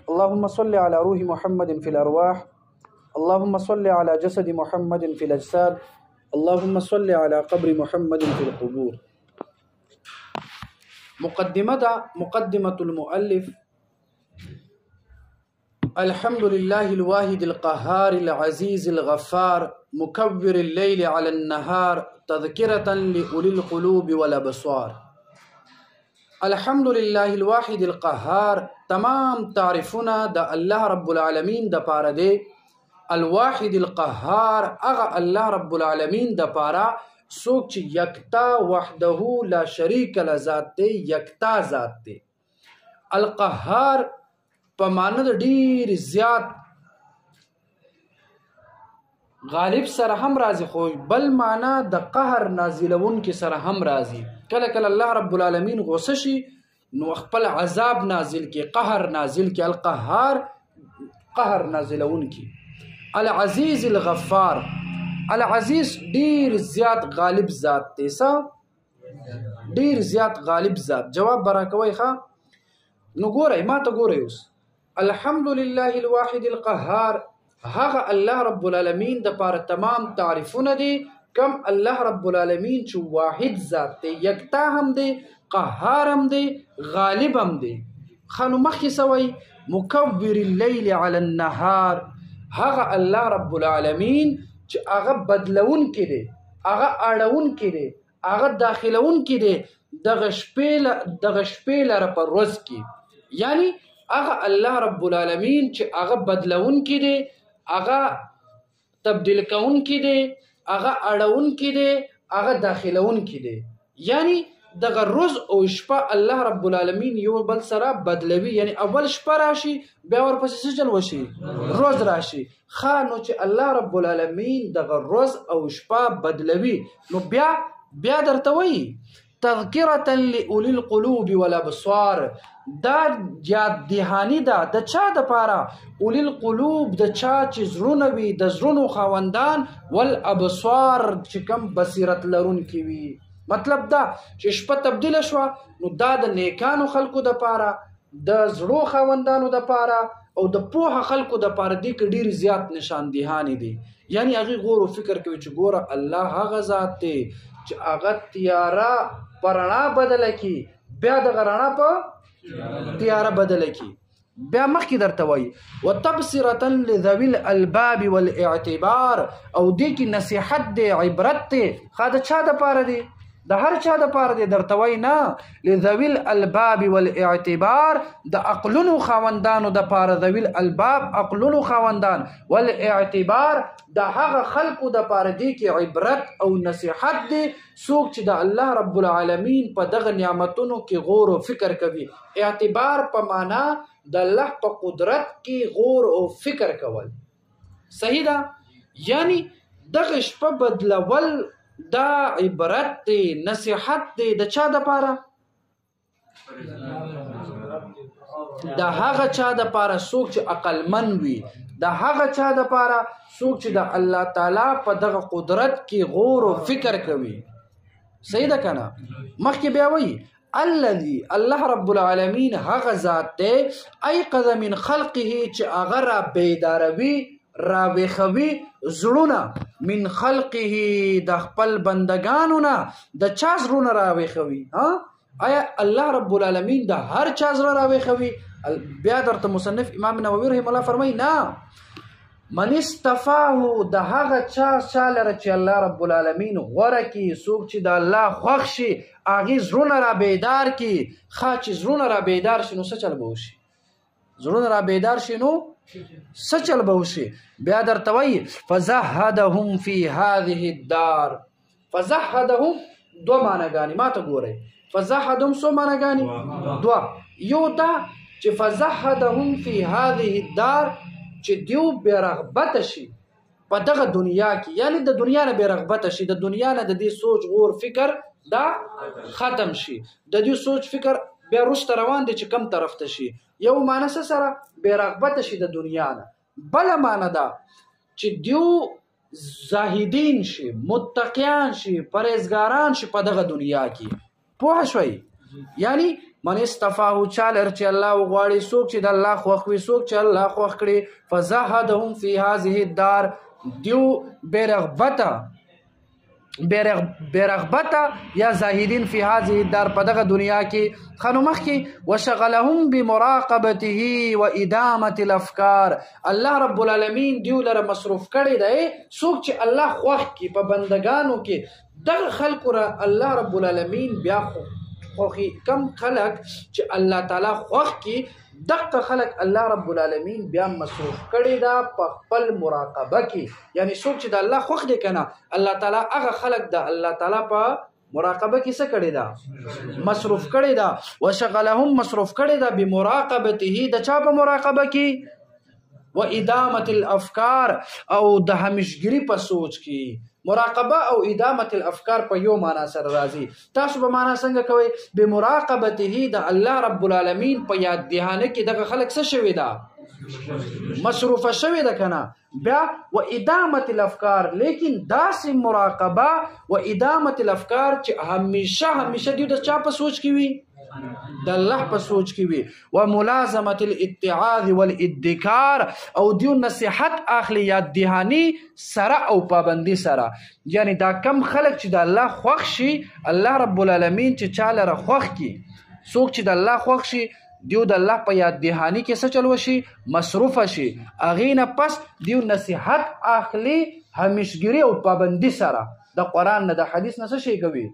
اللهم صل على روح محمد في الأرواح، اللهم صل على جسد محمد في الأجساد، اللهم صل على قبر محمد في القبور. مقدمة المؤلف: الحمد لله الواحد القهار العزيز الغفار مكبر الليل على النهار تذكرة لأولي القلوب والأبصار. الحمد لله الواحد القهار، تمام تعریفونه د الله رب العالمین د پاره دی. الواحد القهار هغه الله رب العالمین د پاره څوک چې یکتا وحده لا شریک له ذات دی، یکتا ذات دی. القهار په معنی د ډیر زیات غالب سره هم راځي، خو بل معنی د قهر نازلون کې سره هم راځي. کله کله الله رب العالمین غوسه شي نو خپل عذاب نازل کې، قهر نازل کې. القهار قهر نازلون کې. العزیز الغفار، العزیز ډیر زیات غالب ذات دی. څه ډیر زیات غالب ذات. جواب برا کوي ښه. نو ګورئ ما ته ګورئ اوس. الحمد لله الواحد القهار، هغه الله رب العالمین د پاره تمام تعریفونه دي. کم الله رب العالمین چې واحد ذات دی، یکتا هم دی، قهار هم دی، غالب هم دی. خانو مخکې سوی مکبر اللیل علی النهار، هغه الله رب العالمین چې هغه بدلون کې دی، هغه اړون کې دی، هغه داخلون کې دی دغه شپې لره په ورځ کې. یعنی هغه الله رب العالمین چې هغه بدلون کې دی، هغه تبدیل کون کې دی، هغه اړون کې دی، هغه داخلون کې دی. یعنی دغه روز او شپه الله رب العالمین یو بل سره بدلوي. یعنی اول شپه راشي بیا ورپسې څه چل وشي، روز راشي. نو چې الله رب العالمین دغه روز او شپه بدلوي نو بیا درته وایي تذکرة لأولی القلوب والابصار، دا یاد دهانی ده د چا د پاره؟ اولی القلوب، د چا چې زړونه وي، د زړونو خاوندان، والابصار چې کم بصیرت لرونکي وي. مطلب دا چې شپه تبدیله شوه نو دا د نیکانو خلکو د پاره، د زړو خاوندانو د پاره او د پوهه خلکو د پاره دي که ډیر زیات نشاندهانی دي. یعنی هغې غور و فکر کوي چې ګوره الله هغه ذات دی چې هغه تیاره په رڼا بدله کی، بیا دغه رڼا په تیاره بدله کی. بیا مخکې درته وایي وتبصرة لذوي الالباب والاعتبار، او دې کې نصیحت دی، عبرت دی. ښه د چا دپاره دی؟ د هر چا دپاره دی. درته وایي نه، لذوي الالباب والاعتبار، د عقلونو خاوندانو دپاره. ذوي الالباب عقلونو خاوندان، والاعتبار د هغه خلکو دپاره دی کې عبرت او نصیحت دی. څوک چې د الله رب العالمین په دغه نعمتونو کې غور او فکر کوي. اعتبار په معنا د الله په قدرت کې غور او فکر کول. صحیح ده؟ یعنی دغه شپه بدلول دا عبرت دی، نصیحت دی. د چا دپاره؟ د هغه چا دپاره څوک چې عقلمن وي، د هغه چا دپاره څوک چې د الله تعالی په دغه قدرت کې غور او فکر کوي. صحیح ده که نه؟ مخکې بیا وایي الذي، الله رب العالمین هغه ذات دی ایقظ من خلقه چې هغه را بیداروي، را ویښوي زړونه، من خلقه د خپل بندگانو نه. د چا زړونه را ویښوي؟ آیا الله رب العالمین د هر چا زړه را ویښوي؟ بیا درته مصنف امام نووي رحمه الله فرمایي نه، من استفاه، د هغه چا لره چې الله رب العالمین غوره کړي، څوک چې د الله خوښ شي هغې زړونه را بیدار کړي. ښه چې زړونه را بیدار شي نو څه چل به وشي؟ زړونه را بیدار شي نو څه چل به وشي؟ بیا درته وایي فزهدهم فی هذه الدار. فزهدهم دو معناګانې ما ته ګورئ. فزهدهم څو معناګانې؟ دوه. یو دا چې فزهدهم فی هذه الدار چې دیو بې رغبته شي په دغه دنیا کې، یعنی د دنیا نه بې رغبته شي، د دنیا نه د دې سوچ غور فکر دا ختم شي، د دې سوچ فکر بیا وروسته روان دی چې کم طرف ته شي. یو معنی څه سره؟ بې رغبته شي د دنیا نه. بله معنی دا چې دیو زاهدین شي، متقیان شي، پرهیزګاران شي په دغه دنیا کې. پوه شوئ؟ یعنی من استفاه چالر چې الله وغواړي څوک چې د الله خوښ وي څوک چې الله خوښ کړي فزهدهم فی هذه الدار دیو بیرغبته یا زاهدین فی هذه الدار په دغه دنیا کې خنو مخکې وشغلهم بمراقبته و ادامه الافکار الله رب العالمین دیو لره مصروف کړي دی څوک چې الله خوښ کړي په بندگانو کې دغه خلکو را الله رب العالمین بیا خوخي کم خلق چې الله تعالی خوښ کی دغه خلق الله رب العالمین بیا مصروف کړي دا په خپل مراقبه کې یعنی څوک چې د الله خوښ دی کنه الله تعالی هغه خلق د الله تعالی په مراقبه کې څه کړي دا مصروف کړي دا وشغلهم مصروف کړي دا بمراقبته د چا په مراقبه کې و ادامه الافکار او د همیشګری په سوچ کې مراقبه او ادامه الافکار په یو معنا سره راځي تاسو به معنا څنګه کوئ بمراقبته د الله رب العالمین په یاد دهانه کې دغه خلک څه شوی دا مصروفه شوی ده کنه بیا و ادامه الافکار لیکن داسې مراقبه و ادامه الافکار چې همیشه دیو د چا په سوچ کې وي د الله په سوچ کې وي و ملازمه الاتعاظ والادکار او دیو نصیحت اخلي یاد دهانی سره او پابندی سره یعنی دا کم خلق چې د الله خوښ شي الله رب العالمین چې چاله را خوښ کی څوک چې د الله خوښ شي دیو د الله په یاد دهانی کې څه چلو شي مصروف شي اغینه پس دیو نصیحت اخلي همیشګری او پابندی سره د قران نه د حدیث نه څه شي کوي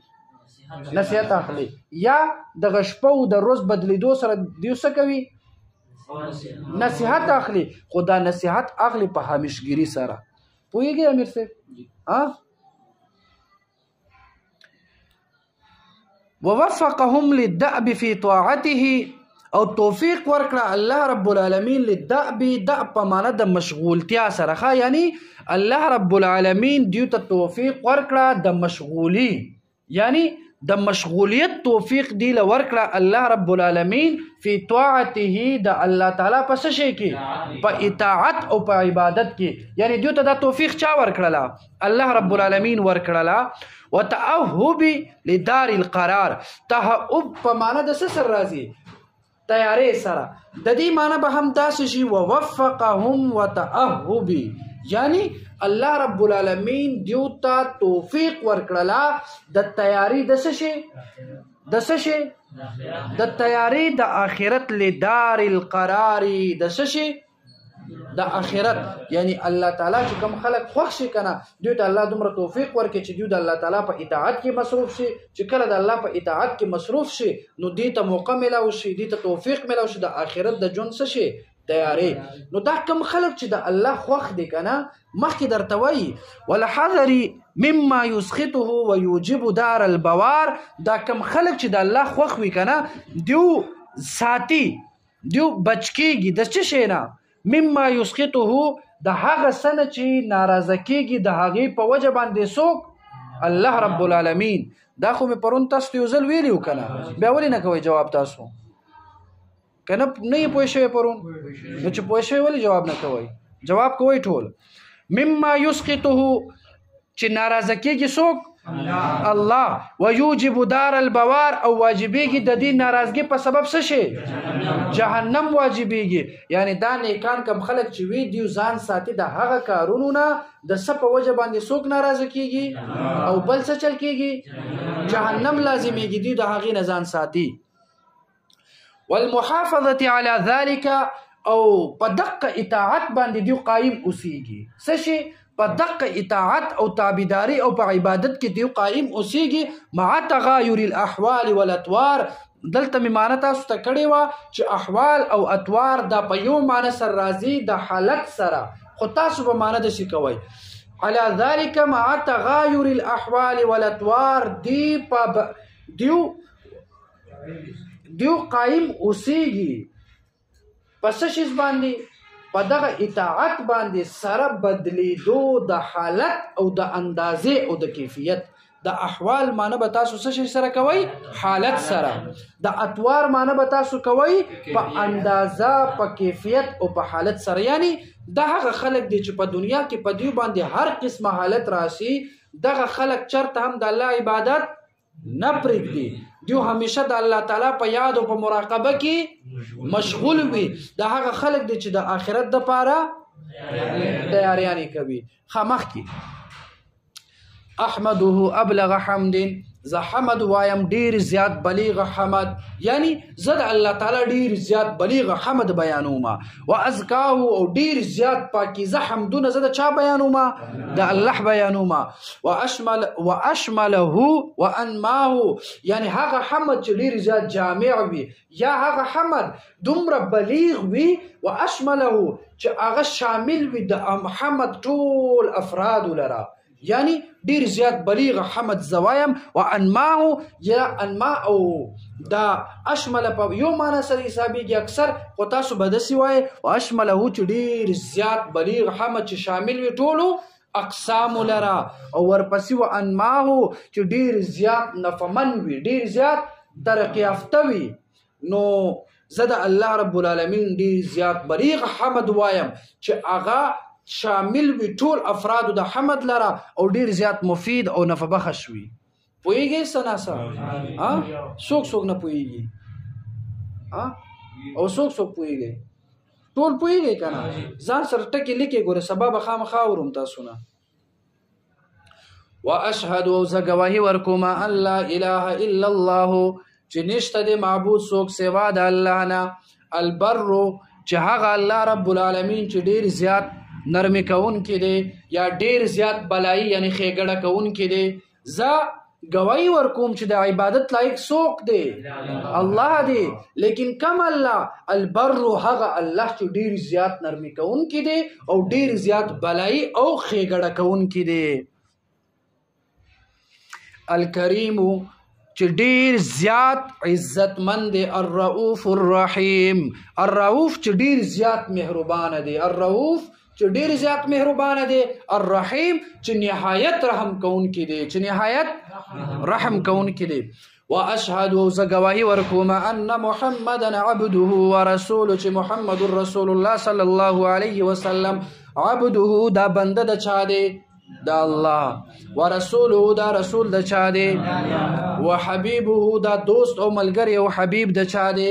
نصیحت اخلي یا د غشپو د روز بدلیدو سره دیو څه کوي نصیحت اخلي خدا نصیحت اخلي په همیشګری سره پوهیږي امیر صاحب ووفقهم للدأب في طاعته او توفیق ورکړه الله رب العالمین للدأب دأب په معنا د مشغولتیا سره یعنی الله رب العالمین دیو ته توفیق ورکړه د مشغولی یعنی د مشغولیت توفیق دی له ورکړه الله رب العالمین فی طاعته د الله تعالی په څه شي کې په اطاعت او په عبادت کې یعنی دیو ته دا توفیق چا ورکړه الله رب العالمین ورکړه وتأهب لدار القرار تهب په معنا د څه سره راځي تیارې سره د دې معنی به هم داسې شي ووفقهم وتأهب یعنی الله رب العالمین دیو ته توفیق ورکړه د تیاری د څه شي د تیاری د آخرت لدار القرار د څه شي د آخرت یعنی الله تعالی چې کوم خلق خوښ شي کنه دیو ته الله دومره توفیق ورکړي چې دیو د الله تعالی په اطاعت کې مصروف شي چې کله د الله په اطاعت کې مصروف شي نو دې ته موقع ملاوي شي دې ته توفیق ملاوي شي د آخرت د ژوند څه شي تیاری نو دا کم خلق چې د الله خوښ دي کنه مخکې درته وایي ولحذر مما يسخطه ويوجب دار البوار دا کم خلق چې د الله خوښ وي کنه دیو ساتي دیو بچکیږي د څه شي نه مما يسخطه د هغه سنه چې ناراضه کیږي د هغه په وجه باندې څوک الله رب العالمین دا خو مې پرون تاسو یو ځل ویلو کنه بیا ولې نه کوي جواب تاسو کنه نه یې پوه شوی پرون نو چې پوه شوی ولې جواب نه کوي جواب کوي ټول مما يسخطه چې ناراضه کیږي څوک الله ويوجب دار البوار او واجبېږي د دې ناراضګي په سبب څه شي جهنم واجبېږي یعنی دا نیکان کم خلک چې وی دیو ځان ساتي د هغه کارونو نه د څه په وجه باندې څوک ناراضه کیږي او بل څه چل کیږي جهنم لازمېږي دی د هغې نه ځان ساتي والمحافظه على ذلك او په دقه اطاعت باندې دیو قائم اوسېږي څه شي په دقه اطاعت او تابعداري او په عبادت کې دیو قائم اوسېږي مع تغایر الاحوال والاطوار دلته می معنی تاسو ته کړی و چې احوال او اطوار دا په یو معنی سره راځي د حالت سره خو تاسو به معنی د شي کوي على ذلك مع تغایر الاحوال والاطوار دیو قائم اوسېږي پس شي باندې په دغه اطاعت باندې سره بدلیدو د حالت او د اندازې او د کیفیت د احوال معنی به تاسو څه سره کوي حالت سره د اطوار معنی به تاسو کوي په اندازه په کیفیت او په حالت سره یعنی د هغه خلک دي چې په دنیا کې په دیو باندې هر قسمه حالت راشي دغه خلک چرته هم د الله عبادت نه پرېږدي دیو همیشه د الله تعالی په یاد او په مراقبه کې مشغول وي د هغه خلک دی چې د آخرت دپاره تیاریانې کوي مخکې احمده ابلغ حمد زه حمد وایم ډیر زیات بلیغ حمد یعنی زه د الله تعالی ډیر زیات بلیغ حمد بیانوم و ازکاه او ډیر زیات پاکیزه حمدونه زه د چا بیانوم د الله بیانوم و اشمله و انماه یعنی هغه حمد چې ډیر زیات جامع وي یا هغه حمد دومره بلیغ وي و اشمله چې هغه شامل وي د حمد ټول افراد لره یعنی ډیر زیات بلیغ حمد زوایم و انماه یا انما او دا اشمل په یو معنی سره حسابیږي اکثر خو تاسو به داسې وایئ و اشمله چې ډیر زیات بلیغ حمد چې شامل وي ټولو اقسام لره او ورپسې و انماه چې ډیر زیات نفمن وي ډیر زیات ترقی یافته وي نو زه د الله رب العالمین ډیر زیات بلیغ حمد وایم چې هغه شامل وي ټول افرادو د حمد لره او ډیر زیات مفید او نفع بخش وي پوهیږئ څه ناڅه څوک نه پوهیږي او څوک پوهیږئ ټول پوهیږئ که نه ځان سره ټکي لیکئ ګوره سبا به خامخا اورم تاسو نه واشهد او زه ګواهي ورکوم ان لا اله الا الله چې نشته د معبود څوک سوا د الله نه البر چې هغه الله رب العالمین چې ډیر زیات نرمی کون کې دی یا ډیر زیات بلایی یعنی خېګړه کون کې دی زه گواہی ورکوم چې د عبادت لایق څوک دی الله دی لیکن کم الله البر هغه الله چې ډیر زیات نرمی کون کې دی او ډیر زیات بلایی او خېګړه کون کې دی الکریم چې ډیر زیات عزتمند دی الرؤوف الرحیم الرؤوف چې ډیر زیات مهربان دی الرؤوف چې ډیر زیات مهربان دی الرحیم چې نهایت رحم کون کې دی چې نهایت رحم کون کې دی واشهد ز گواهی ورکوم ان محمدا عبده ورسوله چې محمد رسول الله صلی الله علیه وسلم عبده دا بنده د چا دی دا الله ورسوله دا رسول د چا دی وحبیبه دا دوست او ملګری او حبیب د چا دی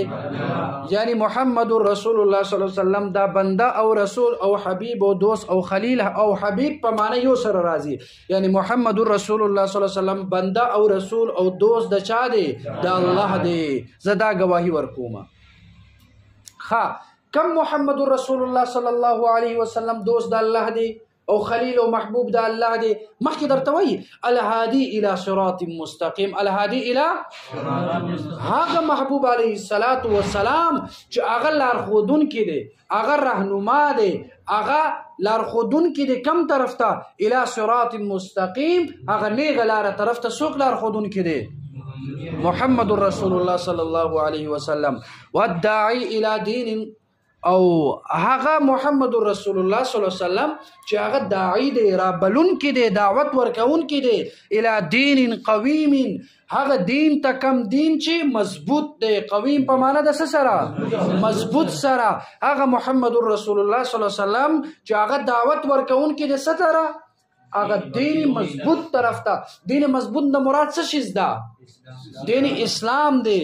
یعنی محمد رسول الله صلی الله علیه وسلم دا بنده او رسول او حبیب او دوست او خلیل او حبیب په معنی یو سره راځي یعنی محمد رسول الله صلی الله علیه وسلم بنده او رسول او دوست د چا دی د الله دی زه دا گواهی ورکوم کم محمد رسول الله صلی الله علیه وسلم دوست د الله دی او خلیل او محبوب د الله دی مخکې درته وایي الهادي الى صراط مستقیم الهادي الى هغه محبوب علیه الصلاة والسلام چې هغه لارښودونکی دی هغه رهنما دی هغه لارښودونکی دی کم طرف ته الى صراط مستقیم هغه نیغه لاره طرف ته څوک لارښودونکی دی محمد رسول الله صلی الله علیه وسلم والداعی الى دین او هغه محمد رسول الله صلی الله علیه وسلم چې هغه داعی دی رابلون کې دی دعوت ورکون کې دی الی دین قویم هغه دین ته کم دین چې مضبوط دی قویم په معنا د څه سره مضبوط سره هغه محمد رسول الله صلی الله علیه وسلم چې هغه دعوت ورکون کې دی څه سره هغه دین مضبوط طرف ته دین مضبوط د مراد څه شي ده دین اسلام دی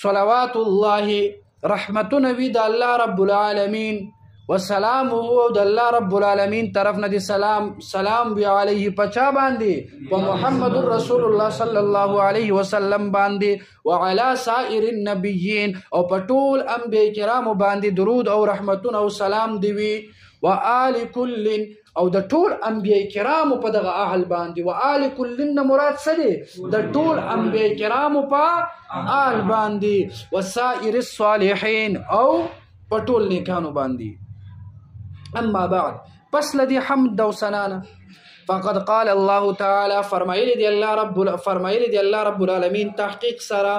صلوات الله رحمتونه وی د الله رب العالمین وسلام او د الله رب العالمین طرف نه دی سلام وی علیه پچا باندې و محمد رسول الله صلی الله علیه وسلم باندې وعلى سائر النبیین او پټول انبیاء کرام باندې درود او رحمتونه او سلام دی وی و آل کل او د ټول انبیاء کرام په دغه اهل باندې و آل کلن مراد څه دی د ټول انبیاء کرام په اهل باندې وسائر الصالحین او په ټول نیکانو باندې اما بعد پس لدی حمد او ثنا فقد قال الله تعالی فرمایلی دی الله رب العالمین تحقیق سره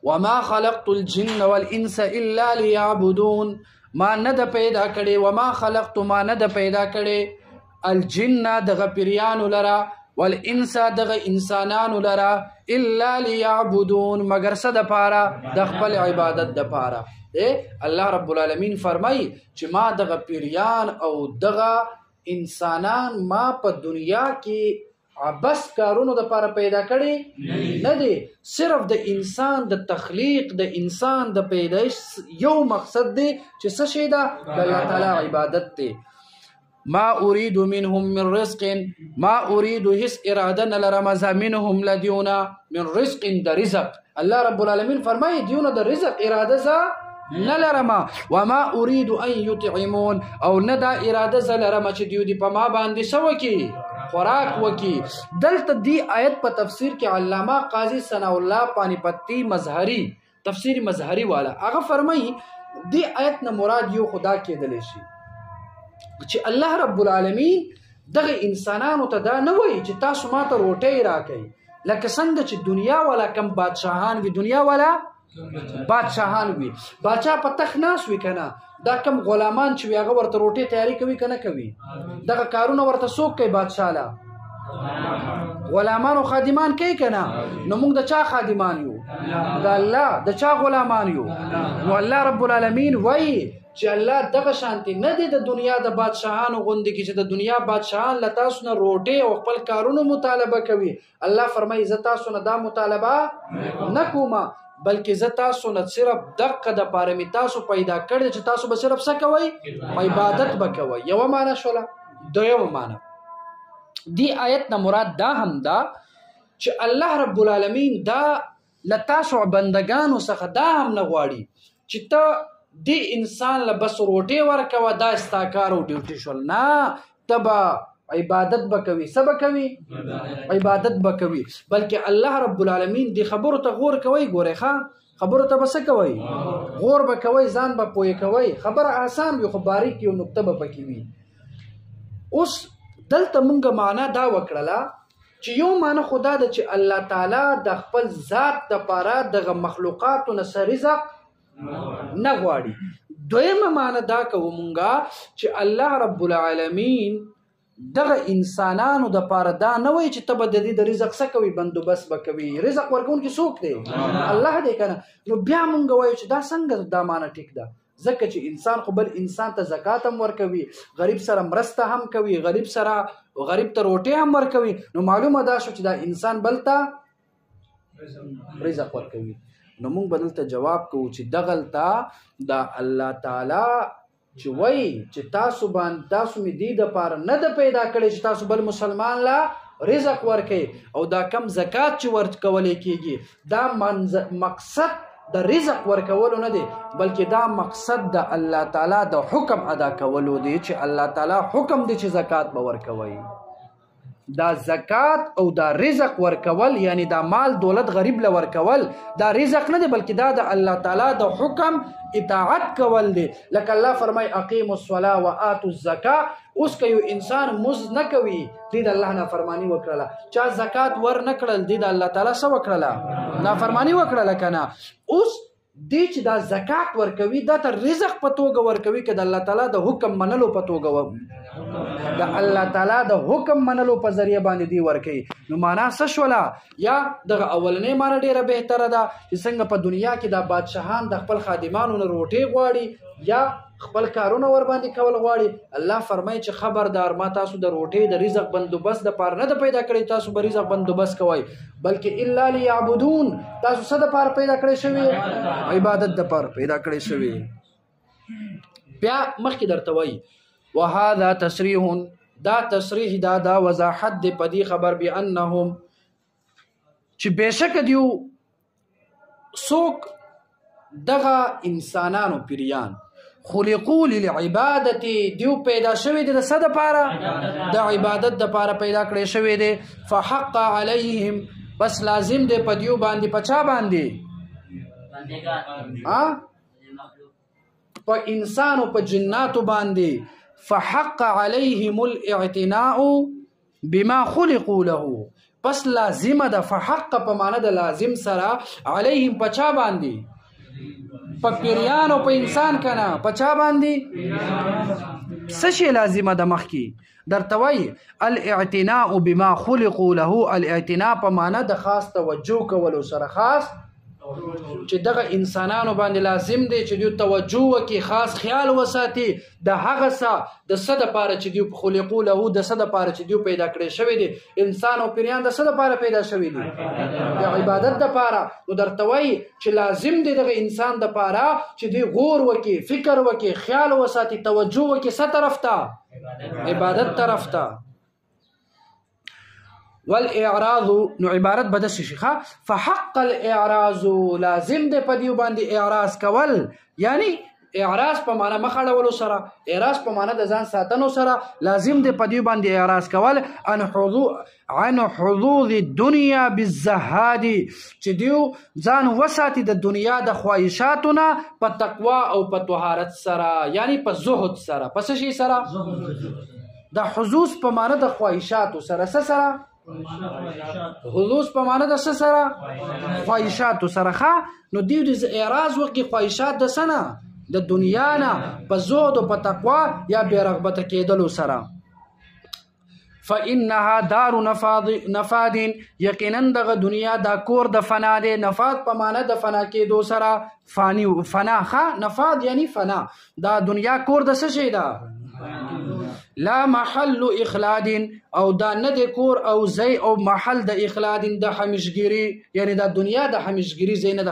وما خلقت الجن والانس الا ليعبدون ما ند پیدا کړي وما خلقت ما ند پیدا کړي الجن دغه پیریانو لرا والانس دغه انسانانو لرا الا ليعبدون مگر څه د پاره د خپل عبادت د پاره الله رب العالمین فرمای چې ما دغه پیریان او دغه انسانان ما په دنیا کې عبس کارونو د پاره پیدا کړي نه دي. صرف د انسان د تخلیق د انسان د پیدایش یو مقصد دی چې څه شي ده د الله تعالی عبادت دی. ما اريد منهم من رزق ما اريد هیڅ اراده نه لرم منهم لدیونا من رزق د رزق. الله رب العالمین فرمایي دیونه د رزق اراده ز نه لرم. وما اريد ان يطعمون او نه دا اراده ز لرم چې دیو دی په ما باندې سو کی خوراک وکی. دلته دی آیت په تفسیر کې علامه قاضی ثناء الله پانیپتی مظهری تفسیر مظهری والا هغه فرمایي دی آیت نه مراد یو خدا کېدلی شي چې الله رب العالمین دغه انسانانو ته دا نه وایي چې تاسو ماته روټۍ راکړئ لکه څنګه چې دنیا والا کم بادشاهان وي دنیا والا بادشاهان وي بادشاہ په تخت ناست وي کنه دا کم غلامان چې وي هغه ورته روټۍ تیاری کوي که نه کوي دغه کارونه ورته څوک کوي بادشاه له غلامان او خادمان کوي که نه نو موږ د چا خادمان یو د الله د چا غلامان یو نو الله رب العالمین وایي چې الله دغه شانتي نه دی د دنیا د بادشاهانو غوندې کې چې د دنیا بادشاهان له تاسو نه روټۍ او خپل کارونو مطالبه کوي. الله فرمایي زه تاسو نه دا مطالبه نه کوم بلکې زه تاسو نه صرف دقه د پاره مې تاسو پیدا کړی چې تاسو به صرف څه کوئ عبادت به کوئ. یوه معنی شوله. دویمه معنی دی آیت نه مراد دا هم ده چې الله رب العالمین دا له تاسو بندگانو څخه دا هم نه غواړي چې ته دی انسان له بس روټۍ ورکوه دا ستا کار او ډیوټي شول. نه ته به عبادت به کوي څه به کوي عبادت به کوي. بلکې الله رب العالمین دی خبرو ته غور کوي. ګورئ ښه خبرو ته به څه کوئ غور به کوئ ځان به پوه کوئ. خبره آسان وي خو باریک یو نقطه به پکې وي. اوس دلته مونږ معنا دا وکړله چې یو معنی خو دا ده چې الله تعالی د خپل ذات دپاره دغه مخلوقاتو نه څه رزق نه غواړي. دویمه معنی دا کوو مونږه چې الله رب العالمین دغه انسانانو د پاره دا نه وایي چې ته به د دې د رزق څه کوي بندوبست به کوي. رزق ورکوونکی څوک دی الله دی که نه. نو بیا مونږ وایو چې دا څنګه دا معنی ټیک ده ځکه چې انسان خو بل انسان ته زکات هم ورکوي غریب سره مرسته هم کوي غریب ته روټۍ هم ورکوي. نو معلومه دا شو چې دا انسان بل ته رزق ورکوي. نو مونږ به دلته جواب کوو چې دغلته دا الله تعالی چې وایي چې تاسو مې دې دپاره نه ده پیدا کړی چې تاسو بل مسلمان لا رزق ورکړئ او دا کم زکات چې ورکولی کېږي دا مقصد د رزق ورکولو نه دی بلکې دا مقصد د الله تعالی د حکم ادا کولو دی چې الله تعالی حکم دی چې زکات به ورکوئ. دا زکات او دا رزق ورکول یعنی دا مال دولت غریب له ورکول دا رزق نه دی بلکې دا د الله تعالی د حکم اطاعت کول دی. لکه الله فرمای اقیموا الصلاة وآتوا الزکاة. اوس که یو انسان مز نه کوي دی د الله نافرمانی وکړله چا زکات ور نه کړل دی د الله تعالی څه وکړله نافرمانی وکړله که نه. اوس دی چې دا زکات ورکوي دا ته رزق په توګه ورکوي که د الله تعالی د حکم منلو په توګه د الله تعالی د حکم منلو په ذریعه باندې دی ورکوي. نو معنا څه شوله یا دغه اولنۍ معنا ډیره بهتره ده چې څنګه په دنیا کې دا بادشاهان د خپل خادمانو نه روټۍ غواړي یا خپل کارونه ور باندې کول غواړي. الله فرمایي چې خبردار ما تاسو د روټۍ د رزق بندوبست دپاره نه ده پیدا کړی تاسو به رزق بندوبست کوئ بلکې الا لیعبدون تاسو څه دپاره پیدا کړی شوي عبادت دپاره پیدا کړی شوي. بیا مخکې درته وایي وهذا تصریح دا تصریح دا وضاحت دی په دې خبر بانهم چې بېشکه دیو څوک دغه انسانانو پیریان خلقو للعبادت دیو پیدا شوی دی د څه دپاره د عبادت دپاره پیدا کړی شوی دی. فحق علیهم بس لازم دی په دیو باندې په چا باندې په انسان او په جناتو باندې. فحق علیهم الاعتناء بما خلقوا له پس لازم ده فحق په معنی د لازم سره علیهم په چا باندې په پیریان او په انسان کنه په چا باندې څه شی لازمه ده مخکې درته وایي الاعتناء بما خلقوا له. الاعتناء په معنی د خاص توجه کولو سره خاص چې دغه انسانانو باندې لازم دی چې دوی توجه وکړي، خاص خیال وساتي د هغه څه د څه دپاره چې دوی خلقو له د څه دپاره چې دوی پیدا کړی شوی دی. انسان او پیریان د څه دپاره پیدا شوي دي؟ د عبادت دپاره. نو درته وایي چې لازم دی دغه انسان دپاره چې دوی غور وکړي، فکر وکړي، خیال وساتي، توجه وکړي څه طرف ته؟ عبادت طرف ته. والاعراض نو عبارت بده شي فحق الاعراض لازم دی په دیو باندې اعراض کول، یعنی اعراض په معنا مخړولو سره، اعراض په معنا د ځان ساتنو سره لازم دی په دیو باندې اعراض کول. عن حظوظ الدنيا بالزهاد چې دیو ځان وساتي د دنیا د خواهشاتونه په تقوا او په طهارت سره، یعنی په زهد سره. پس شي سره د حظوظ په معنا د خواهشاتو سره سره حظوظ په معنا د سره خواهشاتو سره. نو دیو د اعراض وکړي خواهشات د سنه د دنیا نه په زهد او په تقوا یا بې رغبته کېدلو سره. فإنها دار نفاد یقینا دغه دنیا دا کور د فنا دی. نفاد په معنا د فنا کېدو سره فنا نفاد یعنی فنا. دا دنیا کور د څه شی ده؟ لا محل اخلاد او دا نه د کور او ځای او محل د اخلاد د همیشګری، یعنی دا دنیا د همیشګری ځای نه د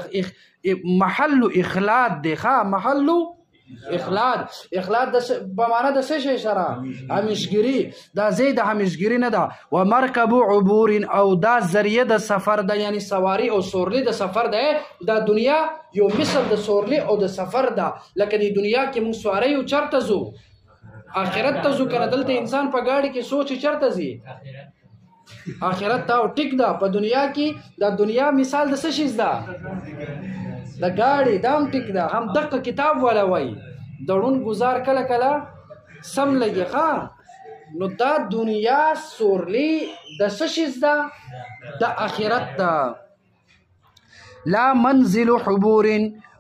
محل اخلاد دی. محل اخلاد د په معنا د څه شی سره؟ همیشګری. دا ځای د همیشګری نه ده. ومرکب عبور او دا ذریعه د سفر ده، یعنی سواری او سورلی د سفر ده. دا دنیا یو مثل د سورلی او د سفر ده. لکه د دنیا کې موږ سواری او چرته ځو، آخرت ته ځو کنه. دلته انسان په ګاډي کې سوچ چرته ځي؟ آخرت ته. او ټیک ده په دنیا کې د دنیا مثال د څه شي ده؟ د ګاډي. دا هم ټیک ده. هم دغه کتاب والا وایي دړون گزار کله کله سم لګي. نو دا دنیا سورلی د څه شي ده؟ د آخرت ده. لا منزل حبور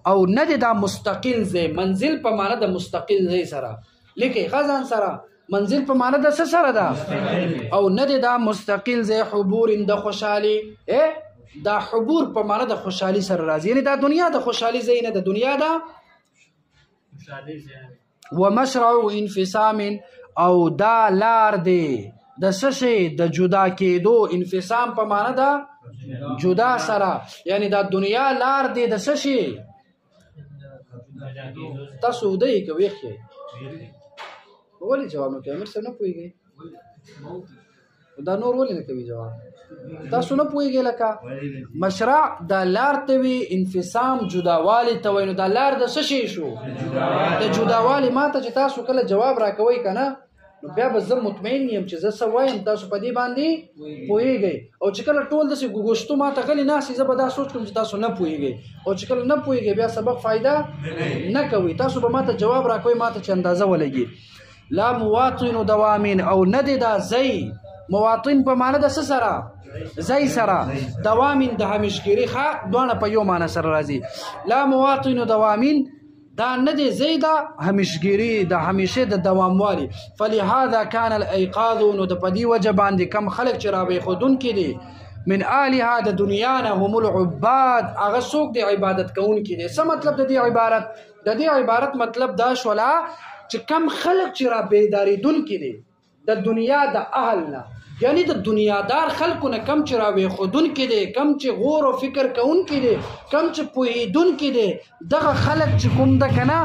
او نه دا مستقل ځای. منزل په معنا د مستقل ځای سره لیکي خزان سره. منزل په معنا د څه سره ده؟ او نه دا مستقل ځای. حبور د خوشحالي. دا حبور په معنا د خوشحالي سره راځي، یعنی دا دنیا د خوشحالي ځای نه، د دنیا دا ومشرع انفصام او دا لار دی د څه شي؟ د جدا کېدو. انفصام په معنا د جدا سره، یعنی دا دنیا لار دی د څه شي؟ تاسو دی کوي ولی جواب نه کوي؟ امیر صاحب نه پوهیږي دا نور ولی نه کوي جواب؟ تاسو نه پوهیږئ. لکه مشرع دا لار ته وي، انفصام جداوالی ته وایي. نو دا لار د څه شی شو؟ د جداوالي. ما ته چې تاسو کله جواب راکوئ که نه، نو بیا به زه مطمئن یم چې زه څه وایم تاسو په دې باندې پوهیږئ. او چې کله ټول داسې ګوګوشتو ما ته غلي ناست زه به دا سوچ کوم چې تاسو نه پوهیږئ. او چې کله نه پوهیږئ بیا سبق فایده نه کوي. تاسو به ما ته جواب راکوئ، ما ته چې اندازه ولګي. لا مواطن دوامین او نه دی دا ځای. مواطن په معنا د څه سره؟ ځای سره. دوامین د همیشګري. دواړه په یو معنا سره راځي. لا مواطن دوامین دا نه دی ځای د همیشګري، د همیشه د دواموالي. فلهذا كان الایقاظ نو د په دې وجه باندې کم خلک چې رابېښودونکي دي من آلها د دنیا نه هم العباد هغه څوک دی عبادت کوونکي دي. څه مطلب د دې عبارت؟ د دې عبارت مطلب دا شوله چې کم خلک چې رابېدارېدونکي دي د دنیا د اهل نه، یعنی د دنیادار خلکو نه کم چې راوېښودونکي دي، کم چې غور او فکر کوونکي دي، کم چې پوهېدونکي دي، دغه خلک چې کوم ده که نه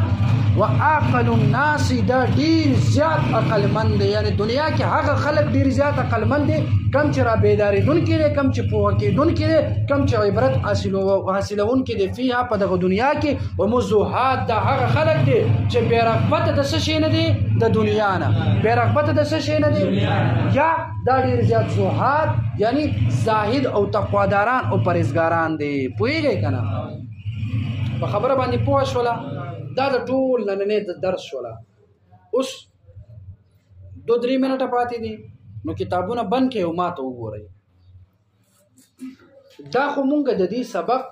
وعاقل الناس دا ډېر زیات عقلمند دی. یعنی دنیا کې هغه خلک ډېر زیات عقلمند دي کم چې رابېدارېدونکي دي، کم چې پوهه کېدونکي دي، کم چې عبرت حاصلوونکي دي فیها په دغه دنیا کې. ومزهاد دا هغه خلک دي چې بې رغبته د څه شی نه دي؟ د دنیا نه. بې رغبته د څه شی نه دي؟ یا دا ډېر زیات زهاد یعنی زاهد او تقواداران او پرهیزګاران دي. پوهېږئ که نه؟ په خبره باندې پوه شوله؟ دا د ټول نننې د درس شوله. اوس 2-3 منټه پاتې دي، نو کتابونه بند کړئ او ما ته وګورئ. دا خو مونږ د دې سبق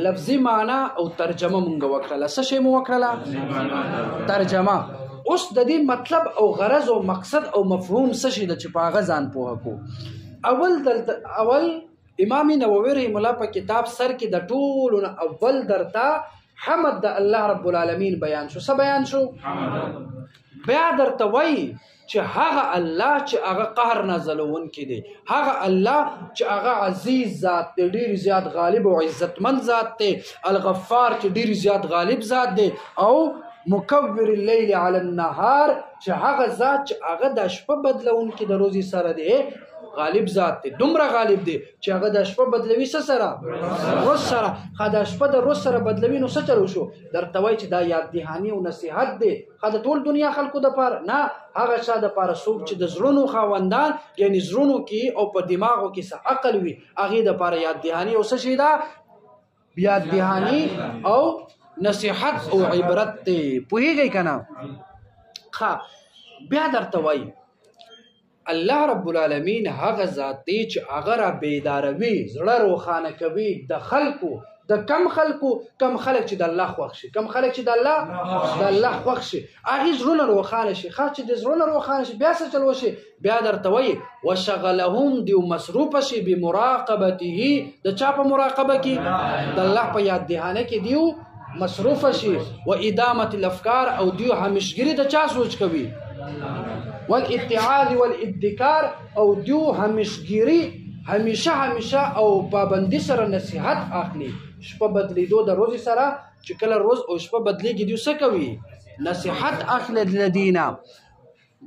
لفظي معنا او ترجمه مونږ وکړله. څه شی مو وکړله؟ ترجمه. اوس د دې مطلب او غرض او مقصد او مفهوم څه شي ده چې په هغه ځان پوهه کو. اول امام نووي رحم الله په کتاب سر کې د ټولو نه اول درته حمد د الله رب العالمین بیان شو. څه بیان شو؟ بیا درته وایي چې هغه الله چې هغه قهر نازلونکی دی، هغه الله چې هغه عزیز ذات دی، ډېر زیات غالب او عزتمند ذات دی، الغفار چې ډېر زیات غالب ذات دی، او مکور اللیل علی النهار چې هغه ذات چې هغه د شپه بدلونکی د ورځې سره دی، غالب ذات دی، دومره غالب دی چې هغه د شپه بدلوي څه سره؟ ورځ سره. ښه د شپه د ورځ سره بدلوي نو څه چلو شو؟ درته وایي چې دا یاد دهاني او نصیحت دی. ښه د ټول دنیا خلکو دپاره نه، هغه چا دپاره څوک چې د زړونو خاوندان یعنې زړونو کې او په دماغو کې څه عقل وي، هغې دپاره یاد دهاني او څه شی ده؟ یاد دهاني او نصیحت او عبرت دی. پوهېږئ که نه؟ ښه بیا درته وایي الله رب العالمین هغه ذات دی چې هغه را بیداروي، زړه روښانه کوي د خلکو، د کم خلکو، کم خلک چې د الله خوښ شي، کم خلک چې د الله خوښ شي، هغې زړونه روښانه شي. ښه چې د زړونه روښانه شي بیا څه چل وشي؟ بیا درته وایي وشغلهم دیو مصروفه شي بمراقبته، د چا په مراقبه کې؟ د الله په یاد دهانه کې دیو مصروفه شي، و ادامت الافکار او دیو همیشګري د چا سوچ کوي؟ والاتعاظ والادکار او دیو همیشګیری همیشه او پابندی سره نصیحت اخلي. شپه بدلیدو د ورځې سره چې کله روز او شپه بدلیږي دیو څه کوي؟ نصیحت اخلي لدینا.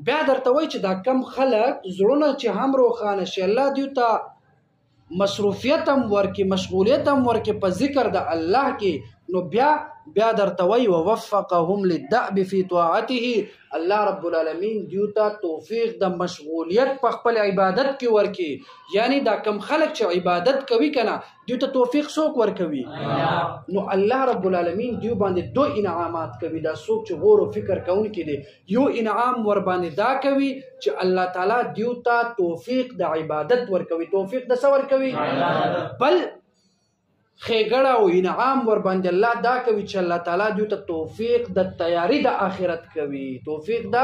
بیا درته وایي چې دا کم خلک زړونه چې هم روښانه شي، الله دیو ته مصروفیت هم ورکړي، مشغولیت هم ورکړي په ذکر د الله کې، نو بیا درته وایي ووفقهم للدأب فی طاعته، الله رب العالمین دیو ته توفیق د مشغولیت په خپل عبادت کې ورکړي. یعنی دا کم خلک چې عبادت کوي که نه، دیو ته توفیق څوک ورکوي؟ نو الله رب العالمین دیو باندې دو انعامات کوي. دا څوک چې غور و فکر کوونکی دی، یو انعام ور باندې دا کوي چې الله تعالی دیو ته توفیق د عبادت ورکوي. توفیق د څه ورکوي؟ بل خیګړه او انعام ور باندې الله دا کوي چې الله تعالی دیو ته توفیق د تیاری د آخرت کوي. توفیق د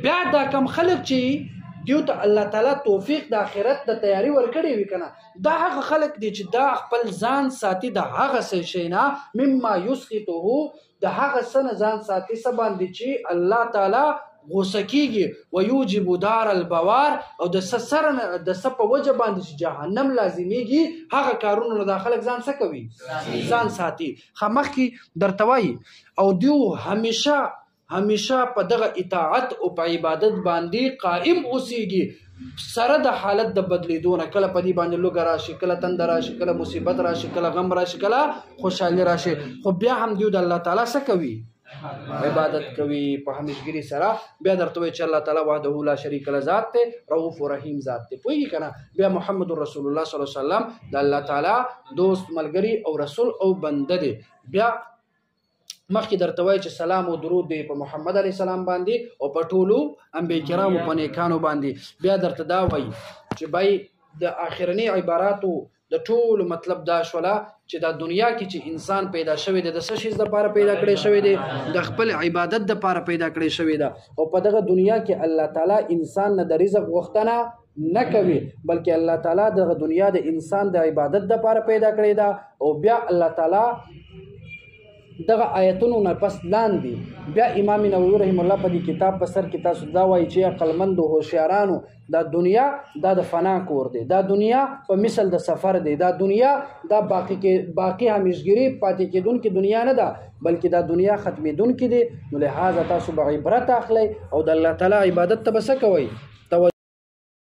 بیا دا کم خلک چې دیو ته الله تعالی توفیق د آخرت د تیاری ورکړي وي که نه، دا هغه خلک دی چې دا خپل ځان ساتي د هغه څه شی نه مما یسخطه، د هغه څه نه ځان ساتي څه باندې چې الله تعالی غوسه کیږي، ویوجب دار البوار، او د سر د څه په وجه باندې چې جهنم لازمیږي، هغه کارونو نه دا خلک ځان څه کوي؟ ځان ساتي. ښه مخکې درته وایي او دیو همیشه په دغه اطاعت او په عبادت باندې قائم اوسیږي سره د حالت د بدلیدو نه. کله په دې باندې لوږه راشي، کله تنده راشي، کله مصیبت راشي، کله غم راشي، کله خوشحالي راشي، خو بیا هم دیو د الله تعالی څه کوي؟ عبادت کوي په همیشګري سره. بیا درته وایي چې الله تعالی وحده لا شریک له ذات دی، رؤوف و رحیم ذات دی. پوهېږي که نه؟ بیا محمد رسول الله صلی الله علیه وسلم د الله تعالی دوست، ملګري او رسول او بنده دی. بیا مخکې درته وایي چې سلام او درود دی په محمد علیه السلام باندې او په ټولو انبیا کرامو په نیکانو باندې. بیا درته دا وایي چې بای د آخرني عباراتو د ټولو مطلب دا شوله چې دا دنیا کې چې انسان پیدا شوی دی د څه شي دپاره پیدا کړی شوی دی؟ د خپل عبادت دپاره پیدا کړی شوی ده. او په دغه دنیا کې الله تعالی انسان نه د رزق غوښتنه نه کوي، بلکې الله تعالی دغه دنیا د انسان د عبادت دپاره پیدا کړی ده. او بیا الله تعالی دغه آیتونو نه پس لاندې بیا امام نووي رحم الله په دې کتاب په سر کې تاسو دا وایي چې عقلمندو هوښیارانو دا دنیا دا د فنا کور دی، دا دنیا په مثل د سفر دی، دا دنیا دا باقی همیشګري پاتې کېدونکې دنیا نه ده، بلکې دا دنیا ختمېدونکې دی. نو لهذا تاسو به عبرت اخلئ او د الله تعالی عبادت ته به څه کوئ؟